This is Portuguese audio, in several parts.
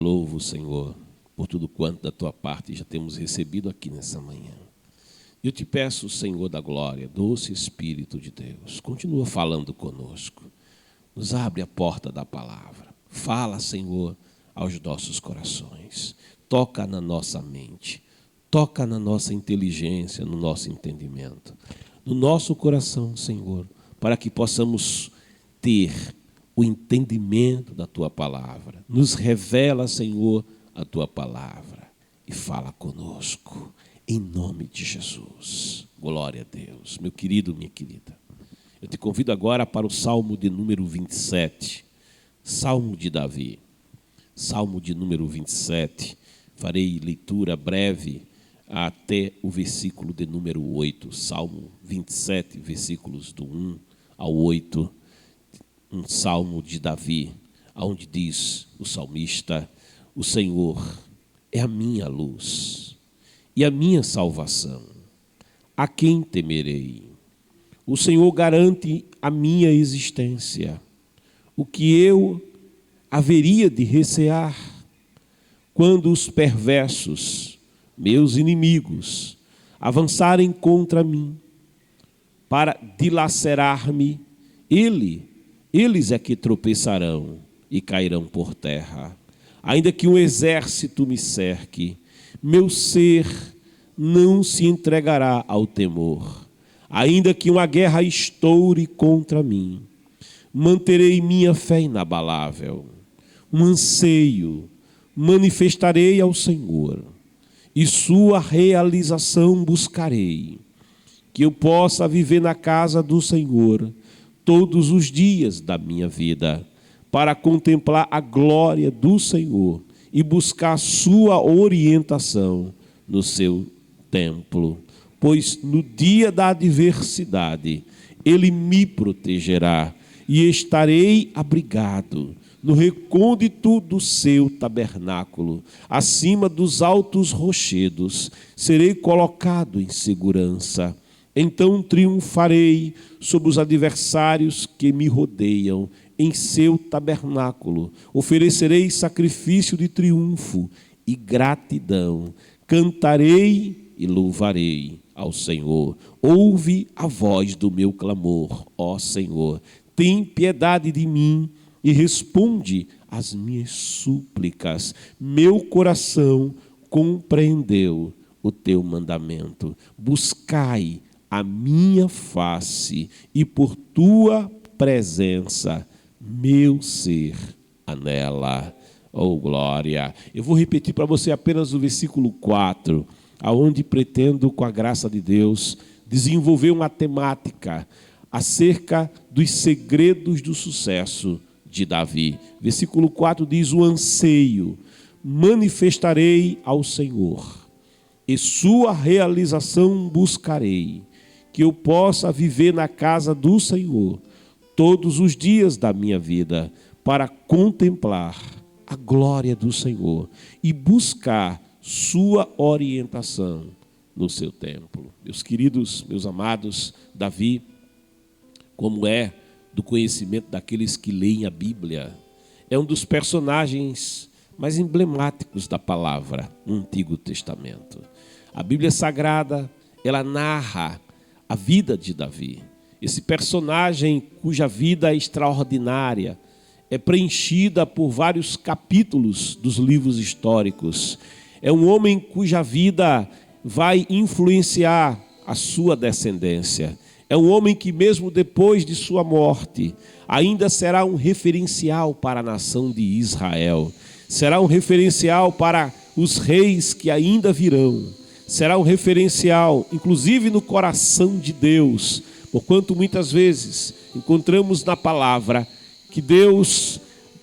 Louvo o Senhor por tudo quanto da tua parte já temos recebido aqui nessa manhã. Eu te peço, Senhor da glória, doce Espírito de Deus, continua falando conosco. Nos abre a porta da palavra. Fala, Senhor, aos nossos corações. Toca na nossa mente. Toca na nossa inteligência, no nosso entendimento. No nosso coração, Senhor, para que possamos ter o entendimento da tua palavra. Nos revela, Senhor, a tua palavra e fala conosco, em nome de Jesus. Glória a Deus. Meu querido, minha querida, eu te convido agora para o Salmo de número 27, Salmo de Davi. Salmo de número 27, farei leitura breve até o versículo de número 8, Salmo 27, versículos do 1 ao 8, um salmo de Davi, onde diz o salmista: o Senhor é a minha luz e a minha salvação, a quem temerei? O Senhor garante a minha existência, o que eu haveria de recear? Quando os perversos, meus inimigos, avançarem contra mim para dilacerar-me, eles é que tropeçarão e cairão por terra. Ainda que um exército me cerque, meu ser não se entregará ao temor. Ainda que uma guerra estoure contra mim, manterei minha fé inabalável. Um anseio manifestarei ao Senhor, e sua realização buscarei, que eu possa viver na casa do Senhor todos os dias da minha vida, para contemplar a glória do Senhor e buscar sua orientação no seu templo. Pois no dia da adversidade Ele me protegerá e estarei abrigado no recôndito do seu tabernáculo, acima dos altos rochedos, serei colocado em segurança. Então triunfarei sobre os adversários que me rodeiam. Em seu tabernáculo oferecerei sacrifício de triunfo e gratidão. Cantarei e louvarei ao Senhor. Ouve a voz do meu clamor, ó Senhor. Tem piedade de mim e responde às minhas súplicas. Meu coração compreendeu o teu mandamento. Buscai a minha face, e por tua presença meu ser anela. Oh, glória! Eu vou repetir para você apenas o versículo 4, aonde pretendo, com a graça de Deus, desenvolver uma temática acerca dos segredos do sucesso de Davi. Versículo 4 diz: o anseio manifestarei ao Senhor, e sua realização buscarei, que eu possa viver na casa do Senhor todos os dias da minha vida, para contemplar a glória do Senhor e buscar sua orientação no seu templo. Meus queridos, meus amados, Davi, como é do conhecimento daqueles que leem a Bíblia, é um dos personagens mais emblemáticos da palavra no Antigo Testamento. A Bíblia Sagrada, ela narra a vida de Davi. Esse personagem cuja vida é extraordinária, é preenchida por vários capítulos dos livros históricos. É um homem cuja vida vai influenciar a sua descendência. É um homem que mesmo depois de sua morte, ainda será um referencial para a nação de Israel. Será um referencial para os reis que ainda virão. Será um referencial, inclusive no coração de Deus, porquanto muitas vezes encontramos na palavra que Deus,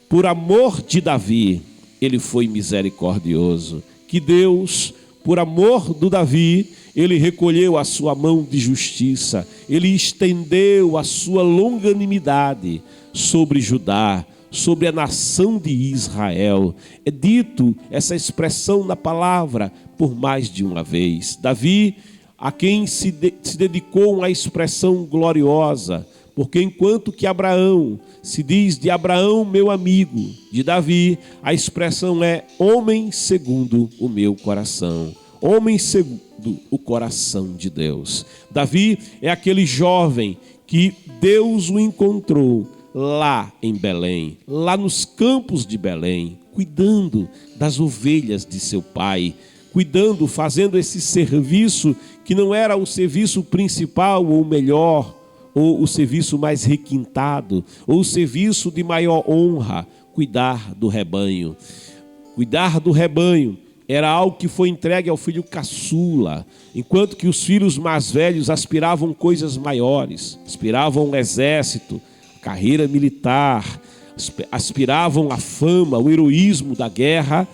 por amor de Davi, ele foi misericordioso. Que Deus, por amor do Davi, ele recolheu a sua mão de justiça. Ele estendeu a sua longanimidade sobre Judá, sobre a nação de Israel. É dito essa expressão na palavra por mais de uma vez. Davi, a quem se dedicou uma expressão gloriosa, porque enquanto que Abraão se diz de Abraão meu amigo, de Davi, a expressão é homem segundo o meu coração. Homem segundo o coração de Deus. Davi é aquele jovem que Deus o encontrou lá em Belém, lá nos campos de Belém, cuidando das ovelhas de seu pai, cuidando, fazendo esse serviço que não era o serviço principal ou melhor, ou o serviço mais requintado, ou o serviço de maior honra, cuidar do rebanho. Cuidar do rebanho era algo que foi entregue ao filho caçula, enquanto que os filhos mais velhos aspiravam coisas maiores, aspiravam o exército, carreira militar, aspiravam a fama, o heroísmo da guerra.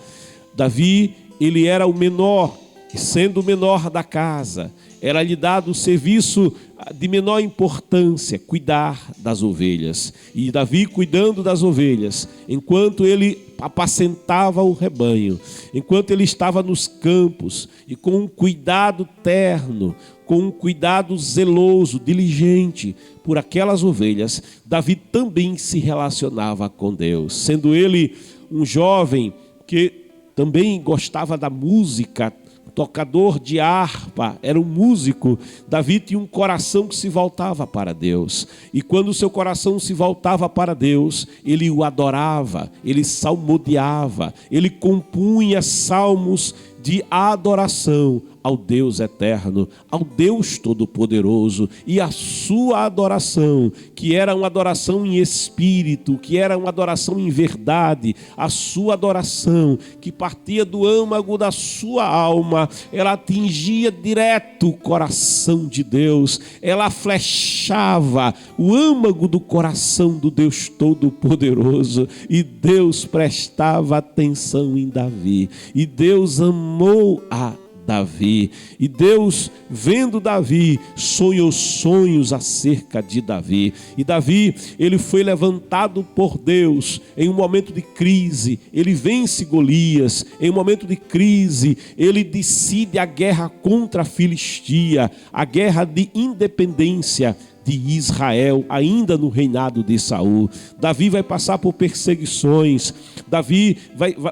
Davi, ele era o menor, e sendo o menor da casa, era-lhe dado o serviço de menor importância, cuidar das ovelhas. E Davi, cuidando das ovelhas, enquanto ele apacentava o rebanho, enquanto ele estava nos campos, e com um cuidado terno, com um cuidado zeloso, diligente por aquelas ovelhas, Davi também se relacionava com Deus, sendo ele um jovem que também gostava da música, tocador de harpa, era um músico. Davi tinha um coração que se voltava para Deus, e quando o seu coração se voltava para Deus, ele o adorava, ele salmodiava, ele compunha salmos de adoração ao Deus eterno, ao Deus todo-poderoso. E a sua adoração, que era uma adoração em espírito, que era uma adoração em verdade, a sua adoração que partia do âmago da sua alma, ela atingia direto o coração de Deus, ela flechava o âmago do coração do Deus todo-poderoso, e Deus prestava atenção em Davi, e Deus amou a Davi, e Deus, vendo Davi, sonhou sonhos acerca de Davi. E Davi, ele foi levantado por Deus em um momento de crise, ele vence Golias. Em um momento de crise, ele decide a guerra contra a Filistia, a guerra de independência de Israel, ainda no reinado de Saul. Davi vai passar por perseguições, Davi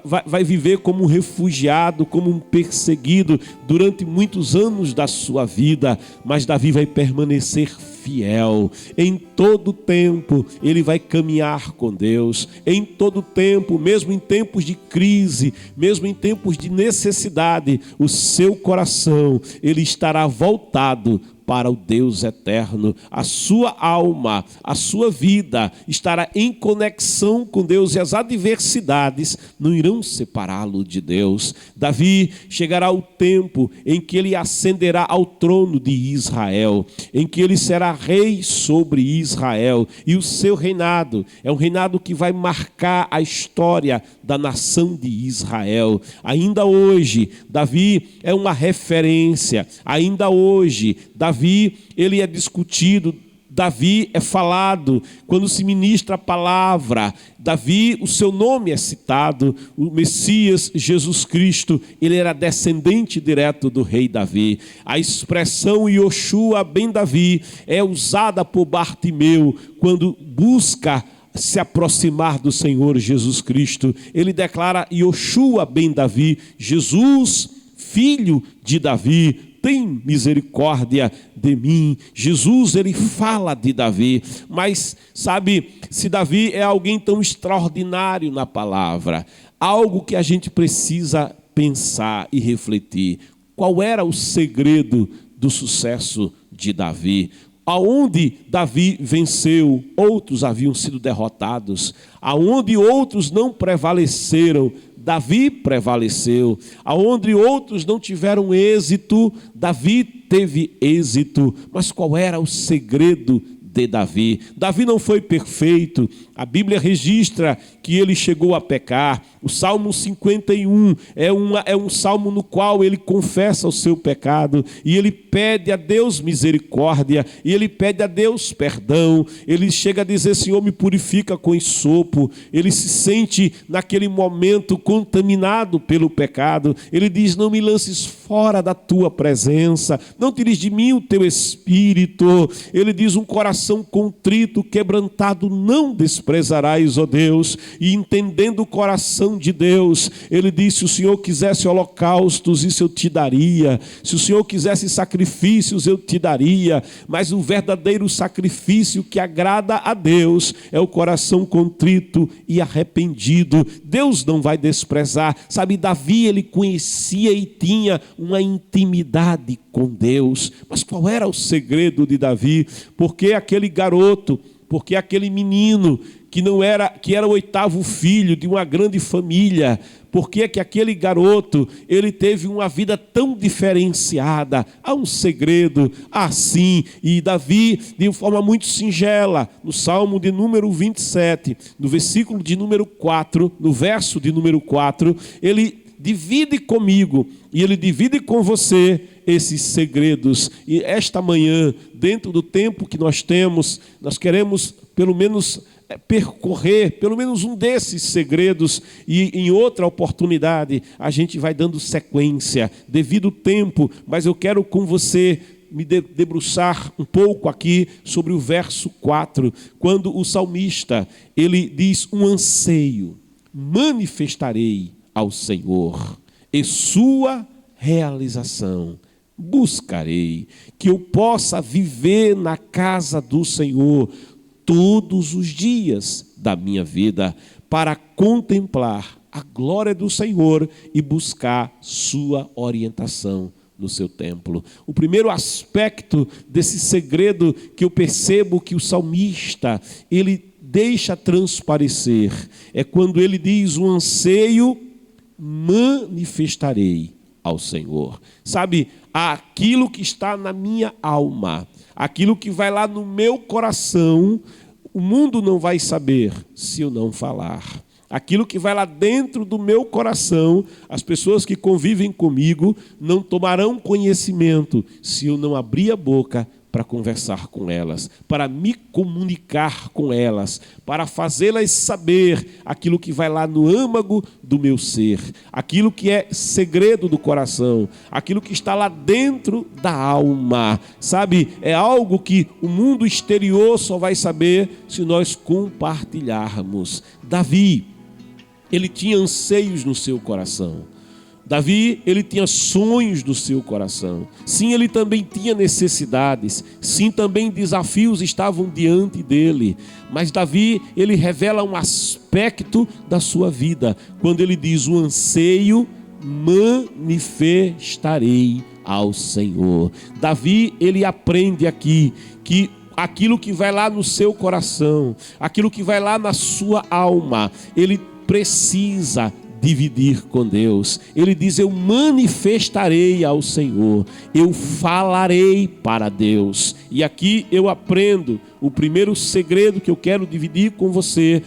vai viver como um refugiado, como um perseguido durante muitos anos da sua vida, mas Davi vai permanecer fiel. Em todo tempo ele vai caminhar com Deus, em todo tempo, mesmo em tempos de crise, mesmo em tempos de necessidade, o seu coração, ele estará voltado para o Deus eterno. A sua alma, a sua vida estará em conexão com Deus, e as adversidades não irão separá-lo de Deus. Davi, chegará o tempo em que ele ascenderá ao trono de Israel, em que ele será rei sobre Israel, e o seu reinado é um reinado que vai marcar a história da nação de Israel. Ainda hoje, Davi é uma referência. Ainda hoje, Davi, ele é discutido, Davi é falado quando se ministra a palavra. Davi, o seu nome é citado. O Messias, Jesus Cristo, ele era descendente direto do rei Davi. A expressão Yoshua ben Davi é usada por Bartimeu quando busca se aproximar do Senhor Jesus Cristo. Ele declara Yoshua ben Davi, Jesus, filho de Davi, tem misericórdia de mim. Jesus, ele fala de Davi, mas sabe, se Davi é alguém tão extraordinário na palavra, algo que a gente precisa pensar e refletir: qual era o segredo do sucesso de Davi? Aonde Davi venceu, outros haviam sido derrotados. Aonde outros não prevaleceram, Davi prevaleceu. Aonde outros não tiveram êxito, Davi teve êxito. Mas qual era o segredo de Davi? Davi não foi perfeito. A Bíblia registra que ele chegou a pecar. O Salmo 51 é um salmo no qual ele confessa o seu pecado, e ele pede a Deus misericórdia, e ele pede a Deus perdão. Ele chega a dizer: Senhor, me purifica com hisopo. Ele se sente naquele momento contaminado pelo pecado. Ele diz: não me lances fora fora da tua presença. Não tires de mim o teu espírito. Ele diz: um coração contrito, quebrantado, não desprezarás, ó Deus. E entendendo o coração de Deus, ele diz: se o Senhor quisesse holocaustos, isso eu te daria. Se o Senhor quisesse sacrifícios, eu te daria. Mas o verdadeiro sacrifício que agrada a Deus é o coração contrito e arrependido. Deus não vai desprezar. Sabe, Davi, ele conhecia e tinha uma intimidade com Deus. Mas qual era o segredo de Davi? Porque aquele garoto, porque aquele menino que era o 8º filho de uma grande família, por que aquele garoto, ele teve uma vida tão diferenciada? Há um segredo, assim. E Davi, de uma forma muito singela, no Salmo de número 27, no versículo de número 4, no verso de número 4, ele divide comigo e ele divide com você esses segredos. E esta manhã, dentro do tempo que nós temos, nós queremos pelo menos percorrer pelo menos um desses segredos, e em outra oportunidade a gente vai dando sequência devido ao tempo. Mas eu quero com você me debruçar um pouco aqui sobre o verso 4, quando o salmista, ele diz: um anseio manifestarei ao Senhor, e sua realização buscarei, que eu possa viver na casa do Senhor todos os dias da minha vida, para contemplar a glória do Senhor e buscar sua orientação no seu templo. O primeiro aspecto desse segredo que eu percebo que o salmista, ele deixa transparecer, é quando ele diz: um anseio manifestarei ao Senhor. Sabe, aquilo que está na minha alma, aquilo que vai lá no meu coração, o mundo não vai saber se eu não falar. Aquilo que vai lá dentro do meu coração, as pessoas que convivem comigo não tomarão conhecimento se eu não abrir a boca para conversar com elas, para me comunicar com elas, para fazê-las saber aquilo que vai lá no âmago do meu ser, aquilo que é segredo do coração, aquilo que está lá dentro da alma. Sabe, é algo que o mundo exterior só vai saber se nós compartilharmos. Davi, ele tinha anseios no seu coração. Davi, ele tinha sonhos do seu coração. Sim, ele também tinha necessidades. Sim, também desafios estavam diante dele. Mas Davi, ele revela um aspecto da sua vida, quando ele diz: o anseio manifestarei ao Senhor. Davi, ele aprende aqui que aquilo que vai lá no seu coração, aquilo que vai lá na sua alma, ele precisa dividir com Deus. Ele diz: eu manifestarei ao Senhor, eu falarei para Deus. E aqui eu aprendo o primeiro segredo que eu quero dividir com você.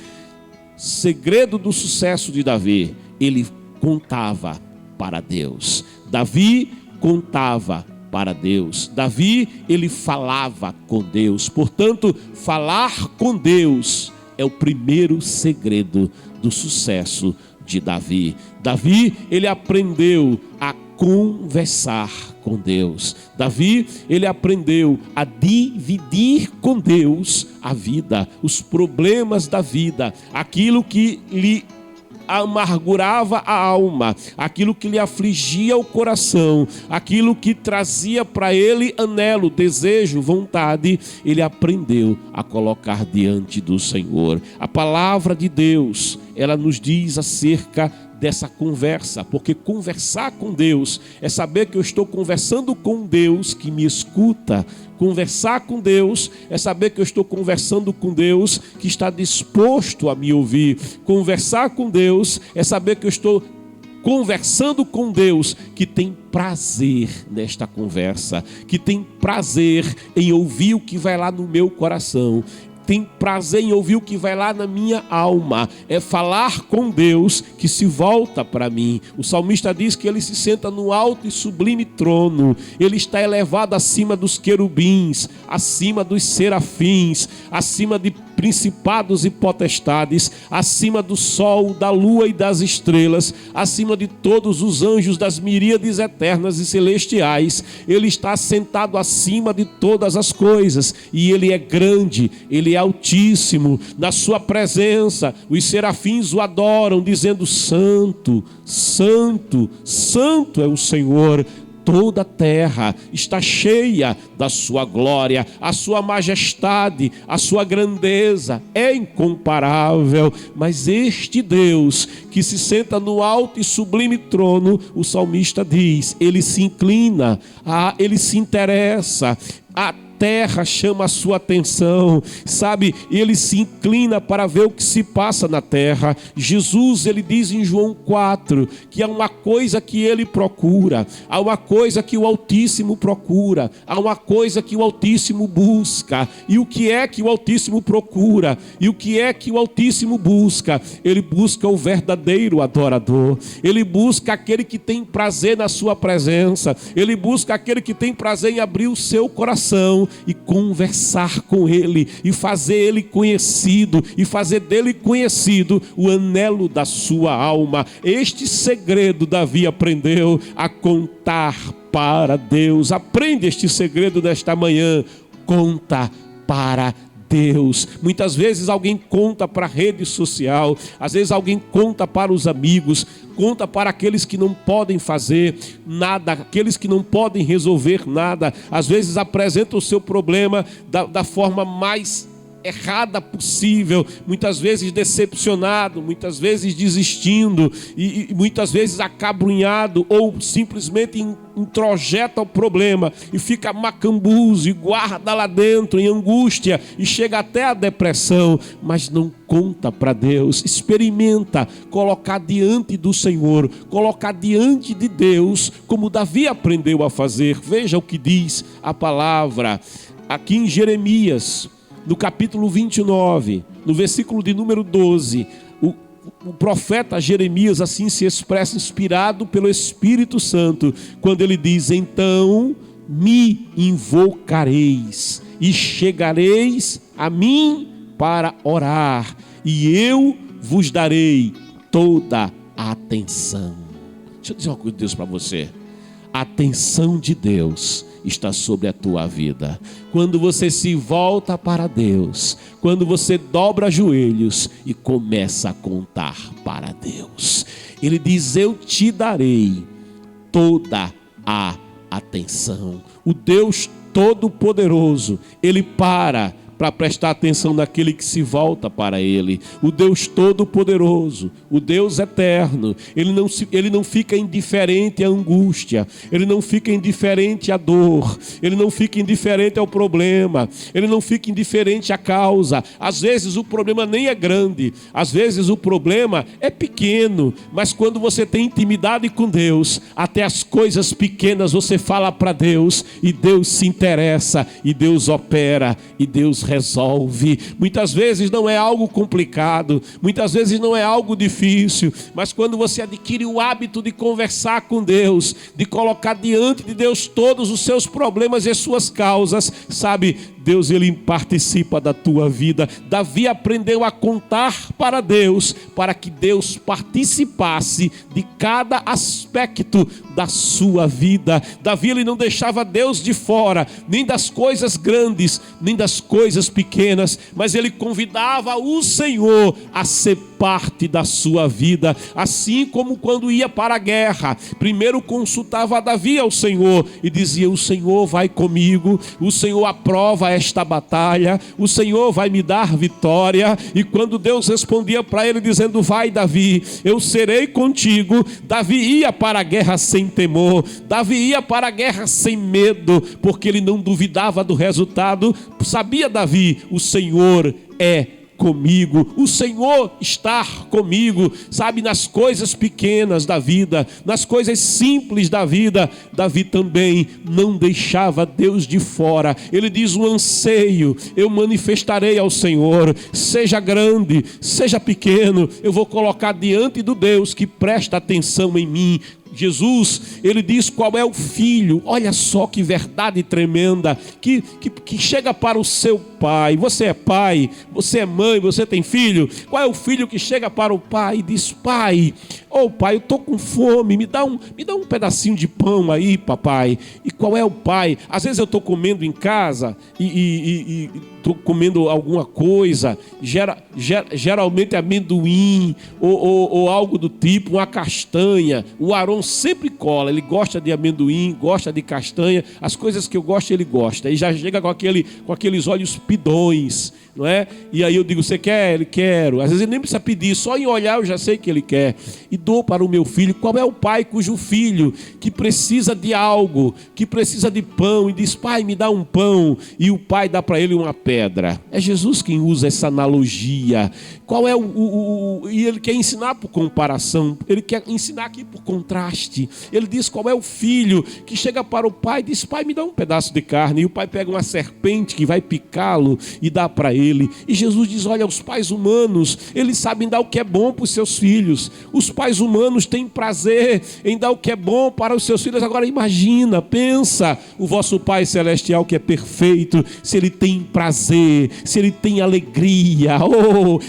Segredo do sucesso de Davi: ele contava para Deus. Davi contava para Deus. Davi, ele falava com Deus. Portanto, falar com Deus é o primeiro segredo do sucesso de Davi. Davi, ele aprendeu a conversar com Deus. Davi, ele aprendeu a dividir com Deus a vida, os problemas da vida, aquilo que lhe amargurava a alma, aquilo que lhe afligia o coração, aquilo que trazia para ele anelo, desejo, vontade. Ele aprendeu a colocar diante do Senhor. A palavra de Deus, ela nos diz acerca dessa conversa, porque conversar com Deus é saber que eu estou conversando com Deus que me escuta. Conversar com Deus é saber que eu estou conversando com Deus que está disposto a me ouvir. Conversar com Deus é saber que eu estou conversando com Deus que tem prazer nesta conversa, que tem prazer em ouvir o que vai lá no meu coração, tem prazer em ouvir o que vai lá na minha alma. É falar com Deus que se volta para mim. O salmista diz que ele se senta no alto e sublime trono. Ele está elevado acima dos querubins, acima dos serafins, acima de principados e potestades, acima do sol, da lua e das estrelas, acima de todos os anjos das miríades eternas e celestiais. Ele está sentado acima de todas as coisas, e ele é grande, ele é altíssimo. Na sua presença os serafins o adoram, dizendo: Santo, Santo, Santo é o Senhor. Toda a terra está cheia da sua glória, a sua majestade, a sua grandeza é incomparável. Mas este Deus que se senta no alto e sublime trono, o salmista diz, ele se inclina, ele se interessa, a terra chama a sua atenção, sabe? Ele se inclina para ver o que se passa na terra. Jesus, ele diz em João 4, que há uma coisa que ele procura, há uma coisa que o Altíssimo procura, há uma coisa que o Altíssimo busca. E o que é que o Altíssimo procura? E o que é que o Altíssimo busca? Ele busca o verdadeiro adorador, ele busca aquele que tem prazer na sua presença, ele busca aquele que tem prazer em abrir o seu coração e conversar com ele, e fazer ele conhecido, e fazer dele conhecido o anelo da sua alma. Este segredo Davi aprendeu a contar para Deus. Aprende este segredo desta manhã: conta para Deus. Muitas vezes alguém conta para a rede social, às vezes alguém conta para os amigos, conta para aqueles que não podem fazer nada, aqueles que não podem resolver nada. Às vezes apresenta o seu problema da forma mais errada possível, muitas vezes decepcionado, muitas vezes desistindo, e muitas vezes acabrunhado, ou simplesmente introjeta o problema e fica macambuzo e guarda lá dentro em angústia e chega até a depressão, mas não conta para Deus. Experimenta colocar diante do Senhor, colocar diante de Deus, como Davi aprendeu a fazer. Veja o que diz a palavra aqui em Jeremias, no capítulo 29, no versículo de número 12, o profeta Jeremias assim se expressa, inspirado pelo Espírito Santo, quando ele diz: então me invocareis e chegareis a mim para orar, e eu vos darei toda a atenção. Deixa eu dizer uma coisa de Deus para você: a atenção de Deus está sobre a tua vida. Quando você se volta para Deus, quando você dobra joelhos e começa a contar para Deus, ele diz: eu te darei toda a atenção. O Deus Todo-Poderoso, ele para prestar atenção naquele que se volta para ele. O Deus Todo-Poderoso, o Deus Eterno, ele não fica indiferente à angústia, ele não fica indiferente à dor, ele não fica indiferente ao problema, ele não fica indiferente à causa. Às vezes o problema nem é grande, às vezes o problema é pequeno, mas quando você tem intimidade com Deus, até as coisas pequenas você fala para Deus, e Deus se interessa, e Deus opera, e Deus resolve. Muitas vezes não é algo complicado, muitas vezes não é algo difícil, mas quando você adquire o hábito de conversar com Deus, de colocar diante de Deus todos os seus problemas e as suas causas, sabe, Deus, ele participa da tua vida. Davi aprendeu a contar para Deus, para que Deus participasse de cada aspecto da sua vida. Davi, ele não deixava Deus de fora, nem das coisas grandes, nem das coisas pequenas, mas ele convidava o Senhor a ser parte da sua vida. Assim como quando ia para a guerra, primeiro consultava Davi ao Senhor e dizia: o Senhor vai comigo, o Senhor aprova esta batalha, o Senhor vai me dar vitória. E quando Deus respondia para ele dizendo: vai, Davi, eu serei contigo, Davi ia para a guerra sem temor, Davi ia para a guerra sem medo, porque ele não duvidava do resultado. Sabia Davi: o Senhor é comigo, o Senhor está comigo, sabe, nas coisas pequenas da vida, nas coisas simples da vida. Davi também não deixava Deus de fora. Ele diz: o anseio eu manifestarei ao Senhor, seja grande, seja pequeno, eu vou colocar diante do Deus que presta atenção em mim. Jesus, ele diz qual é o filho. Olha só que verdade tremenda, que chega para o seu pai. Você é pai, você é mãe, você tem filho. Qual é o filho que chega para o pai e diz: pai, pai, eu estou com fome, me dá um pedacinho de pão aí, papai. E qual é o pai? Às vezes eu estou comendo em casa e estou comendo alguma coisa, geralmente amendoim ou algo do tipo, uma castanha. O Aron sempre cola, ele gosta de amendoim, gosta de castanha, as coisas que eu gosto ele gosta, e já chega com aqueles olhos pidões, não é? E aí eu digo: você quer? Ele quer. Às vezes ele nem precisa pedir, só em olhar eu já sei que ele quer. E dou para o meu filho. Qual é o pai cujo filho que precisa de algo, que precisa de pão, e diz: pai, me dá um pão, e o pai dá para ele uma pedra? É Jesus quem usa essa analogia. Qual é e ele quer ensinar por comparação, ele quer ensinar aqui por contraste. Ele diz: qual é o filho que chega para o pai e diz: pai, me dá um pedaço de carne, e o pai pega uma serpente que vai picá-lo e dá para ele. E Jesus diz: olha, os pais humanos, eles sabem dar o que é bom para os seus filhos. Os pais humanos têm prazer em dar o que é bom para os seus filhos. Agora imagina, pensa, o vosso Pai Celestial que é perfeito, se ele tem prazer, se ele tem alegria,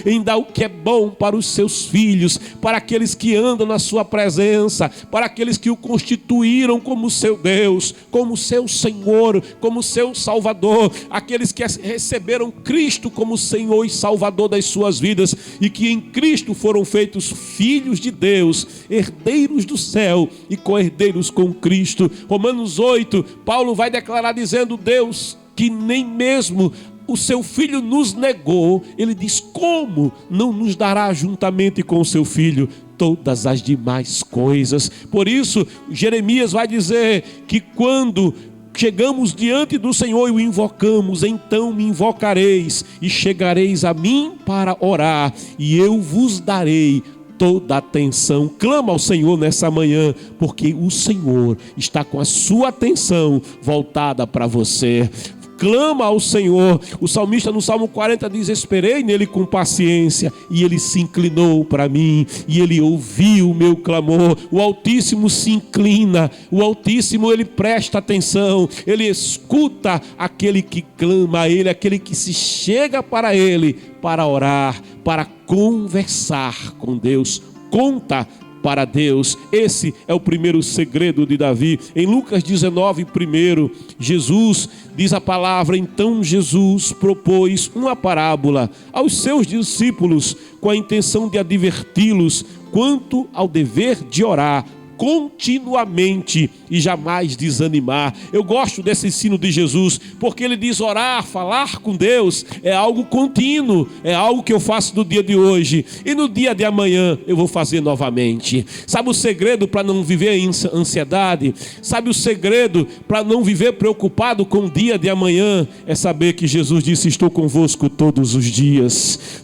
em dar o que é bom para os seus filhos, para aqueles que andam na sua presença, para aqueles que o constituíram como seu Deus, como seu Senhor, como seu Salvador, aqueles que receberam Cristo como Senhor e Salvador das suas vidas, e que em Cristo foram feitos filhos de Deus, herdeiros do céu e co-herdeiros com Cristo. Romanos 8, Paulo vai declarar dizendo: Deus, que nem mesmo o seu filho nos negou, ele diz: como não nos dará juntamente com o seu filho todas as demais coisas? Por isso Jeremias vai dizer que quando chegamos diante do Senhor e o invocamos, então me invocareis e chegareis a mim para orar, e eu vos darei toda a atenção. Clama ao Senhor nessa manhã, porque o Senhor está com a sua atenção voltada para você. Clama ao Senhor. O salmista no Salmo 40 diz: esperei nele com paciência, e ele se inclinou para mim, e ele ouviu o meu clamor. O Altíssimo se inclina, o Altíssimo, ele presta atenção, ele escuta aquele que clama a ele, aquele que se chega para ele para orar, para conversar com Deus. Conta para Deus. Esse é o primeiro segredo de Davi. Em Lucas 19, primeiro, Jesus diz a palavra: então Jesus propôs uma parábola aos seus discípulos com a intenção de adverti-los quanto ao dever de orar continuamente e jamais desanimar. Eu gosto desse ensino de Jesus, porque ele diz: orar, falar com Deus é algo contínuo, é algo que eu faço no dia de hoje, e no dia de amanhã eu vou fazer novamente. Sabe o segredo para não viver em ansiedade? Sabe o segredo para não viver preocupado com o dia de amanhã? É saber que Jesus disse: estou convosco todos os dias.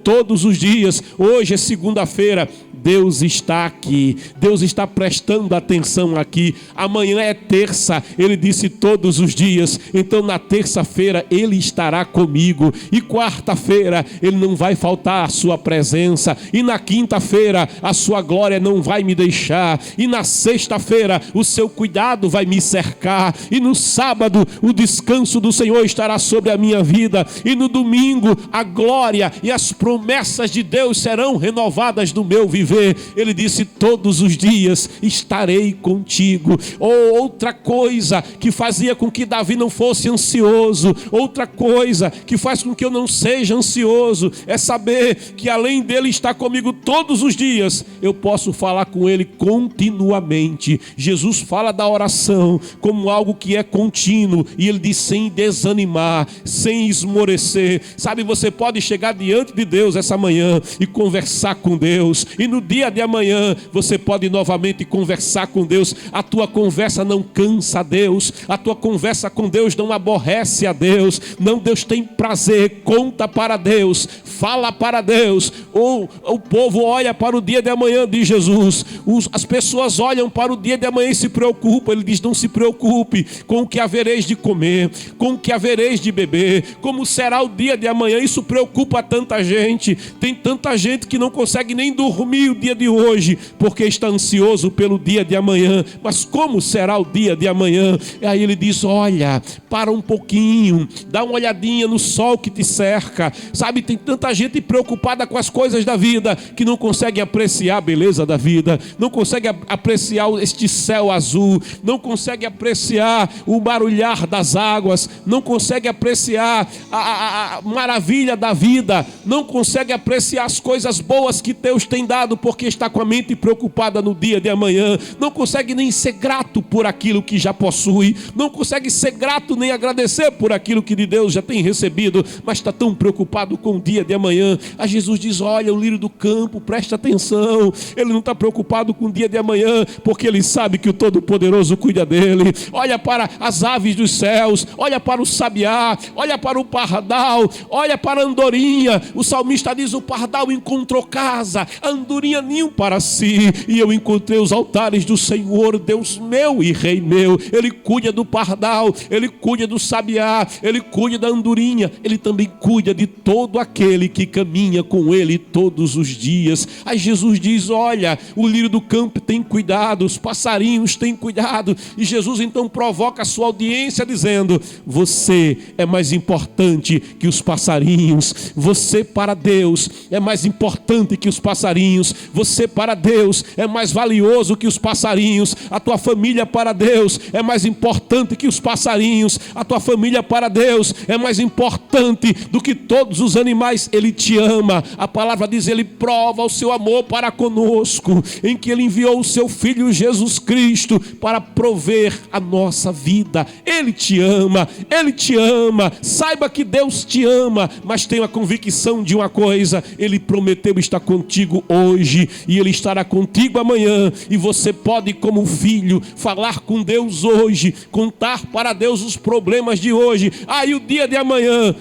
Todos os dias. Hoje é segunda-feira, Deus está aqui, Deus está prestando atenção aqui. Amanhã é terça, ele disse todos os dias, então na terça-feira ele estará comigo, e quarta-feira ele não vai faltar a sua presença, e na quinta-feira a sua glória não vai me deixar, e na sexta-feira o seu cuidado vai me cercar, e no sábado o descanso do Senhor estará sobre a minha vida, e no domingo a glória e as promessas de Deus serão renovadas no meu viver. Ele disse: todos os dias estarei contigo. Outra coisa que fazia com que Davi não fosse ansioso, outra coisa que faz com que eu não seja ansioso, é saber que além dele estar comigo todos os dias, eu posso falar com ele continuamente. Jesus fala da oração como algo que é contínuo, e ele diz: sem desanimar, sem esmorecer. Sabe, você pode chegar diante de Deus essa manhã e conversar com Deus, e no dia de amanhã você pode novamente conversar com Deus. A tua conversa não cansa a Deus, a tua conversa com Deus não aborrece a Deus. Não, Deus tem prazer. Conta para Deus, fala para Deus. O povo olha para o dia de amanhã, diz Jesus. As pessoas olham para o dia de amanhã e se preocupam. Ele diz: não se preocupe com o que havereis de comer, com o que havereis de beber, como será o dia de amanhã. Isso preocupa tanta gente. Tem tanta gente que não consegue nem dormir o dia de hoje, porque está ansioso ansioso pelo dia de amanhã. Mas como será o dia de amanhã? E aí ele diz: olha, para um pouquinho, dá uma olhadinha no sol que te cerca. Sabe, tem tanta gente preocupada com as coisas da vida que não consegue apreciar a beleza da vida, não consegue apreciar este céu azul, não consegue apreciar o barulhar das águas, não consegue apreciar a maravilha da vida, não consegue apreciar as coisas boas que Deus tem dado, porque está com a mente preocupada no dia de amanhã, não consegue nem ser grato por aquilo que já possui, não consegue ser grato nem agradecer por aquilo que de Deus já tem recebido, mas está tão preocupado com o dia de amanhã. A Jesus diz: olha, o lírio do campo, presta atenção, ele não está preocupado com o dia de amanhã, porque ele sabe que o Todo-Poderoso cuida dele. Olha para as aves dos céus, olha para o sabiá, olha para o pardal, olha para a andorinha. O salmista diz: o pardal encontrou casa, a andorinha ninho para si, e eu encontrei os altares do Senhor, Deus meu e Rei meu. Ele cuida do pardal, ele cuida do sabiá, ele cuida da andorinha, ele também cuida de todo aquele que caminha com ele todos os dias. Aí Jesus diz: olha, o lírio do campo tem cuidado, os passarinhos têm cuidado. E Jesus então provoca a sua audiência dizendo: você é mais importante que os passarinhos. Você para Deus é mais importante que os passarinhos. Você para Deus é mais valioso que os passarinhos. A tua família para Deus é mais importante que os passarinhos. A tua família para Deus é mais importante do que todos os animais. Ele te ama. A palavra diz: ele prova o seu amor para conosco, em que ele enviou o seu Filho Jesus Cristo para prover a nossa vida. Ele te ama, ele te ama. Saiba que Deus te ama, mas tenha a convicção de uma coisa: ele prometeu estar contigo hoje, e ele estará contigo amanhã. E você pode, como filho, falar com Deus hoje, contar para Deus os problemas de hoje. Aí o dia de amanhã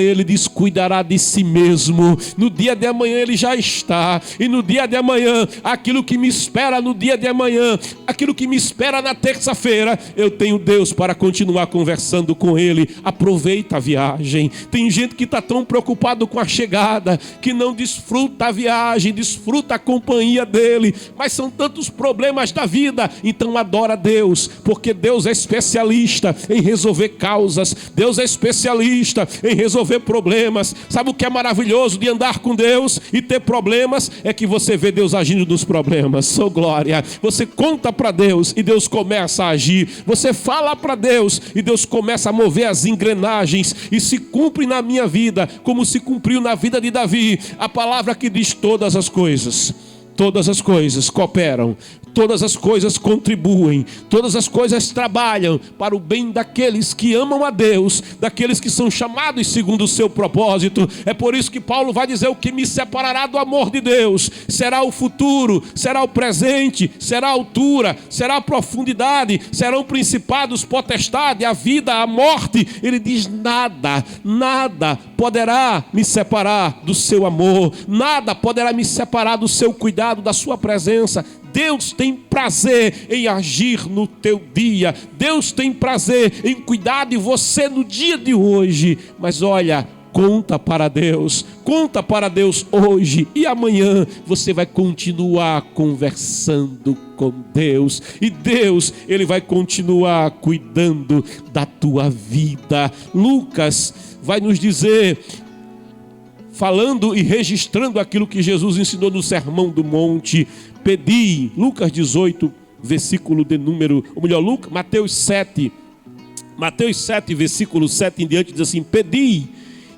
ele diz: cuidará de si mesmo. No dia de amanhã ele já está. E no dia de amanhã, aquilo que me espera no dia de amanhã, aquilo que me espera na terça-feira, eu tenho Deus para continuar conversando com ele. Aproveita a viagem. Tem gente que está tão preocupado com a chegada que não desfruta a viagem, desfruta a companhia dele. Mas são tantos problemas da vida. Então adora Deus, porque Deus é especialista em resolver causas. Deus é especialista em resolver problemas. Sabe o que é maravilhoso de andar com Deus e ter problemas? É que você vê Deus agindo nos problemas. Sou glória. Você conta para Deus e Deus começa a agir. Você fala para Deus e Deus começa a mover as engrenagens, e se cumpre na minha vida como se cumpriu na vida de Davi a palavra que diz: todas as coisas cooperam, todas as coisas contribuem, todas as coisas trabalham para o bem daqueles que amam a Deus, daqueles que são chamados segundo o seu propósito. É por isso que Paulo vai dizer: o que me separará do amor de Deus? Será o futuro, será o presente, será a altura, será a profundidade, serão principados, potestade, a vida, a morte. Ele diz: nada poderá me separar do seu amor, nada poderá me separar do seu cuidado, da sua presença. Deus tem prazer em agir no teu dia. Deus tem prazer em cuidar de você no dia de hoje. Mas olha, conta para Deus hoje, e amanhã você vai continuar conversando com Deus, e Deus, ele vai continuar cuidando da tua vida. Lucas vai nos dizer, falando e registrando aquilo que Jesus ensinou no Sermão do Monte: pedi, Lucas 18, versículo de número, ou melhor, Mateus 7, versículo 7 em diante, diz assim: pedi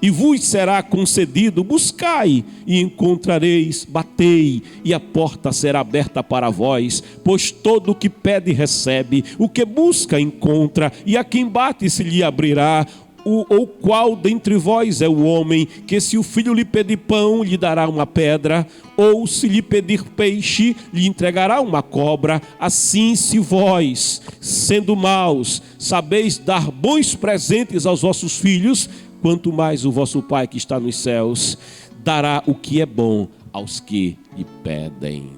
e vos será concedido, buscai e encontrareis, batei e a porta será aberta para vós, pois todo o que pede recebe, o que busca encontra, e a quem bate se lhe abrirá. Ou qual dentre vós é o homem que, se o filho lhe pedir pão, lhe dará uma pedra? Ou se lhe pedir peixe, lhe entregará uma cobra? Assim, se vós, sendo maus, sabeis dar bons presentes aos vossos filhos, quanto mais o vosso Pai que está nos céus dará o que é bom aos que lhe pedem.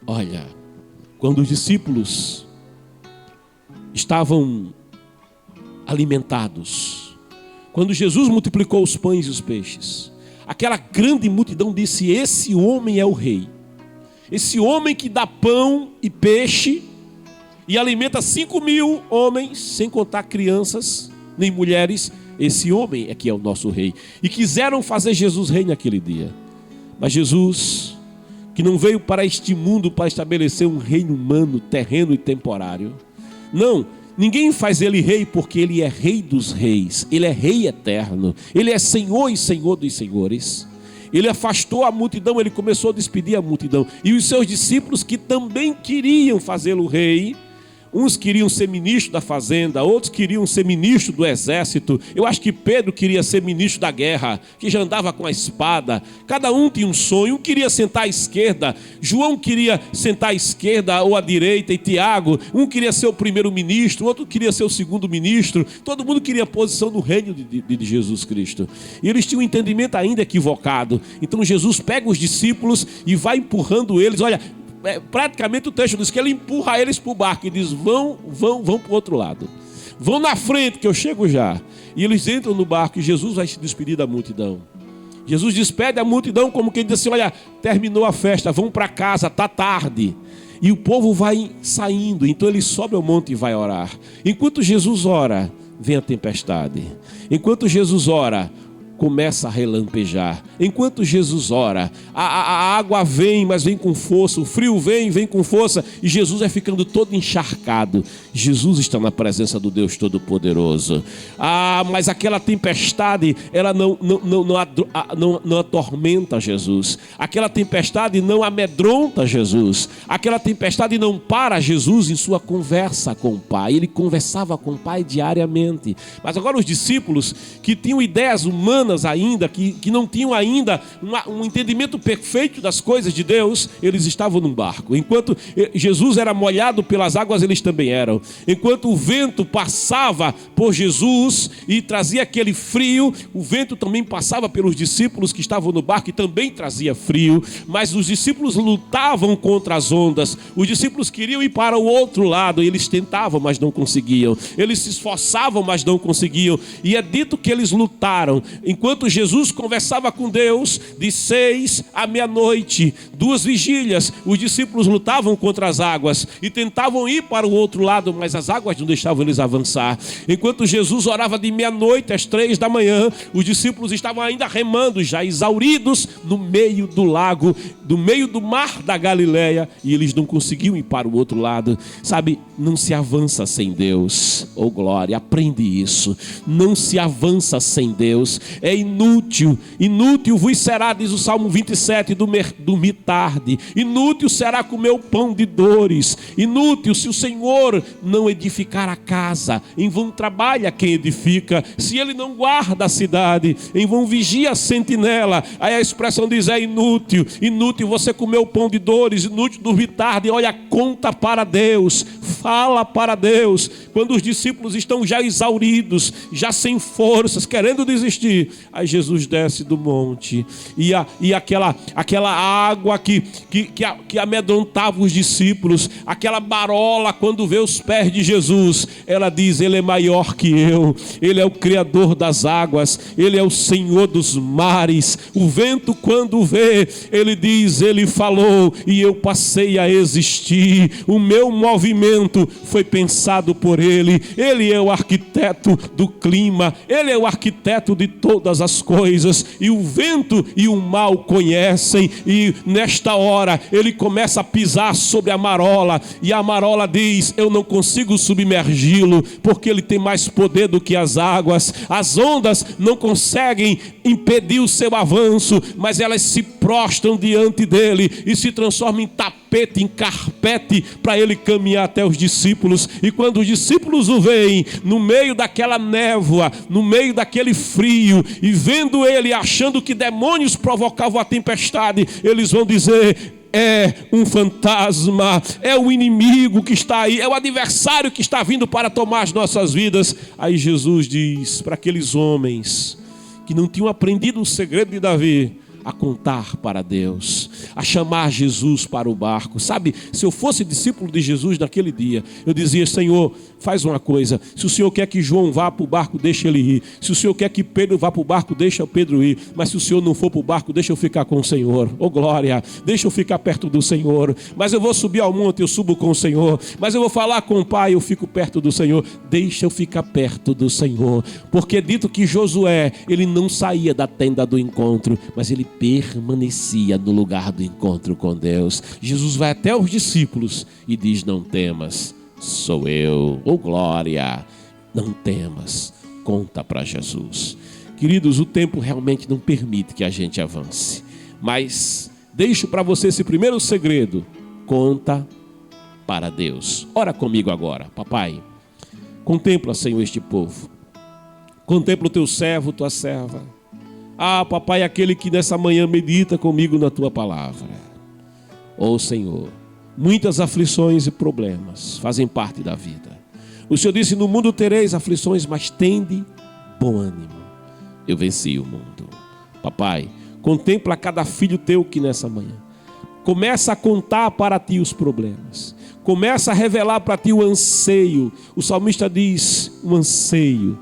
Olha, quando os discípulos estavam alimentados, quando Jesus multiplicou os pães e os peixes, aquela grande multidão disse: esse homem é o rei. Esse homem que dá pão e peixe e alimenta 5.000 homens, sem contar crianças nem mulheres. Esse homem é que é o nosso rei. E quiseram fazer Jesus rei naquele dia. Mas Jesus, que não veio para este mundo para estabelecer um reino humano, terreno e temporário. Não, ninguém faz ele rei porque ele é rei dos reis. Ele é rei eterno. Ele é Senhor e Senhor dos senhores. Ele afastou a multidão, ele começou a despedir a multidão. E os seus discípulos que também queriam fazê-lo rei, uns queriam ser ministro da fazenda, outros queriam ser ministro do exército. Eu acho que Pedro queria ser ministro da guerra, que já andava com a espada. Cada um tinha um sonho. Um queria sentar à esquerda, João queria sentar à esquerda ou à direita, e Tiago, um queria ser o primeiro ministro, outro queria ser o segundo ministro. Todo mundo queria a posição no reino de Jesus Cristo. E eles tinham um entendimento ainda equivocado. Então Jesus pega os discípulos e vai empurrando eles. Olha, praticamente o texto diz que ele empurra eles para o barco e diz: vão para o outro lado, vão na frente que eu chego já. E eles entram no barco e Jesus vai se despedir da multidão. Jesus despede a multidão como quem diz assim: olha, terminou a festa, vão para casa, está tarde. E o povo vai saindo, então ele sobe ao monte e vai orar. Enquanto Jesus ora, vem a tempestade. Enquanto Jesus ora, começa a relampejar. Enquanto Jesus ora, a água vem, mas vem com força. O frio vem com força. E Jesus vai ficando todo encharcado. Jesus está na presença do Deus Todo-Poderoso. Mas aquela tempestade, ela não atormenta Jesus. Aquela tempestade não amedronta Jesus. Aquela tempestade não para Jesus em sua conversa com o Pai. Ele conversava com o Pai diariamente. Mas agora os discípulos que tinham ideias humanas ainda, que não tinham ainda um entendimento perfeito das coisas de Deus, eles estavam num barco. Enquanto Jesus era molhado pelas águas, eles também eram. Enquanto o vento passava por Jesus e trazia aquele frio, o vento também passava pelos discípulos que estavam no barco e também trazia frio. Mas os discípulos lutavam contra as ondas. Os discípulos queriam ir para o outro lado, e eles tentavam, mas não conseguiam. Eles se esforçavam, mas não conseguiam. E é dito que eles lutaram. Enquanto Jesus conversava com Deus, de 6 à meia-noite, 2 vigílias, os discípulos lutavam contra as águas e tentavam ir para o outro lado, mas as águas não deixavam eles avançar. Enquanto Jesus orava de meia-noite às 3 da manhã, os discípulos estavam ainda remando, já exauridos, no meio do lago, no meio do mar da Galileia, e eles não conseguiam ir para o outro lado. Sabe, não se avança sem Deus. Oh glória, aprende isso. Não se avança sem Deus. É inútil vos será, diz o Salmo 27, dormir tarde. Inútil será comer o pão de dores. Inútil se o Senhor não edificar a casa. Em vão trabalha quem edifica. Se ele não guarda a cidade, em vão vigia a sentinela. Aí a expressão diz: é inútil você comer o pão de dores, inútil dormir tarde. Olha, conta para Deus, fala para Deus. Quando os discípulos estão já exauridos, já sem forças, querendo desistir, aí Jesus desce do monte e aquela água que amedrontava os discípulos, aquela marola, quando vê os pés de Jesus, ela diz: ele é maior que eu, ele é o Criador das águas, ele é o Senhor dos mares. O vento, quando vê, ele diz: ele falou e eu passei a existir. O meu movimento foi pensado por ele. Ele é o arquiteto do clima, ele é o arquiteto de todas as coisas, e o vento e o mar conhecem. E nesta hora ele começa a pisar sobre a marola, e a marola diz: eu não consigo submergi-lo, porque ele tem mais poder do que as águas. As ondas não conseguem impedir o seu avanço, mas elas se prostram diante dele e se transformam em tapete, em carpete, para ele caminhar até os discípulos. E quando os discípulos o veem no meio daquela névoa, no meio daquele frio, e vendo ele, achando que demônios provocavam a tempestade, eles vão dizer: é um fantasma, é o inimigo que está aí, é o adversário que está vindo para tomar as nossas vidas. Aí Jesus diz para aqueles homens que não tinham aprendido o segredo de Davi: a contar para Deus, a chamar Jesus para o barco. Sabe, se eu fosse discípulo de Jesus naquele dia, eu dizia: Senhor, faz uma coisa, se o Senhor quer que João vá para o barco, deixa ele ir. Se o Senhor quer que Pedro vá para o barco, deixa Pedro ir. Mas se o Senhor não for para o barco, deixa eu ficar com o Senhor. Oh glória, deixa eu ficar perto do Senhor. Mas eu vou subir ao monte, eu subo com o Senhor. Mas eu vou falar com o Pai, eu fico perto do Senhor. Deixa eu ficar perto do Senhor. Porque é dito que Josué, ele não saía da tenda do encontro, mas ele permanecia no lugar do encontro com Deus. Jesus vai até os discípulos e diz: não temas, sou eu. Oh glória, não temas, conta para Jesus. Queridos, o tempo realmente não permite que a gente avance, mas deixo para você esse primeiro segredo: conta para Deus. Ora comigo agora. Papai, contempla, Senhor, este povo. Contempla o teu servo, tua serva. Ah, papai, aquele que nessa manhã medita comigo na tua palavra. Oh Senhor, muitas aflições e problemas fazem parte da vida. O Senhor disse: no mundo tereis aflições, mas tende bom ânimo. Eu venci o mundo. Papai, contempla cada filho teu que nessa manhã começa a contar para ti os problemas. Começa a revelar para ti o anseio. O salmista diz: um anseio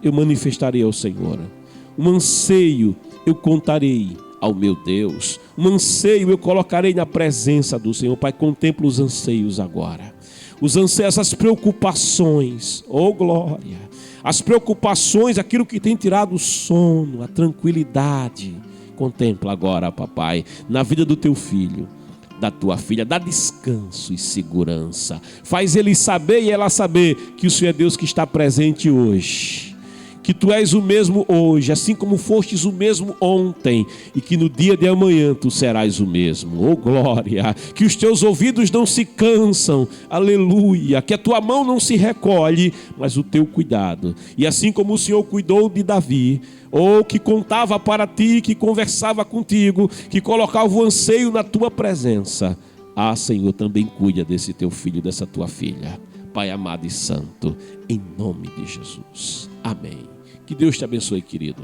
eu manifestarei ao Senhor. Um anseio eu contarei ao meu Deus. Um anseio eu colocarei na presença do Senhor. Pai, contempla os anseios agora. Os anseios, as preocupações. Oh glória. As preocupações, aquilo que tem tirado o sono, a tranquilidade. Contempla agora, papai, na vida do teu filho, da tua filha. Dá descanso e segurança. Faz ele saber e ela saber que o Senhor é Deus que está presente hoje. Que tu és o mesmo hoje, assim como fostes o mesmo ontem, e que no dia de amanhã tu serás o mesmo. Oh glória, que os teus ouvidos não se cansam, aleluia, que a tua mão não se recolhe, mas o teu cuidado. E assim como o Senhor cuidou de Davi, que contava para ti, que conversava contigo, que colocava o anseio na tua presença, Senhor, também cuida desse teu filho, dessa tua filha. Pai amado e santo, em nome de Jesus. Amém. Que Deus te abençoe, querido.